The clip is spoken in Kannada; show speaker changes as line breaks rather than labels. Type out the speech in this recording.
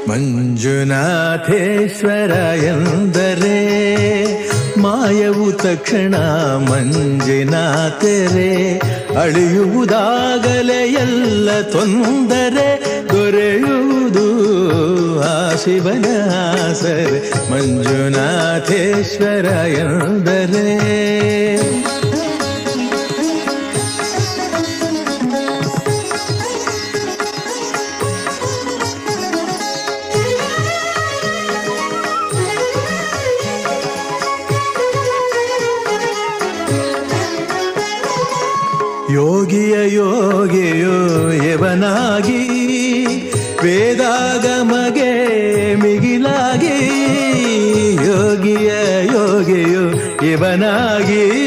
ಮಂಜುನಾಥೇಶ್ವರ ಎಂದರೆ ಮಾಯವು ತಕ್ಷಣ ಮಂಜಿನಾಥರೇ, ಅಳಿಯುವುದಾಗಲೇ ಎಲ್ಲ ತೊಂದರೆ ದೊರೆಯುವುದು ಆ ಶಿವನ ಆಸರೆ. ಮಂಜುನಾಥೇಶ್ವರ ಎಂದರೆ ಯೋಗಿಯ ಯೋಗಿಯೋ ಯವನಾಗಿ, ವೇದಾಗಮಗೆ ಮಿಗಿಲಾಗಿ. ಯೋಗಿಯ ಯೋಗಿಯೋ ಯವನಾಗಿ,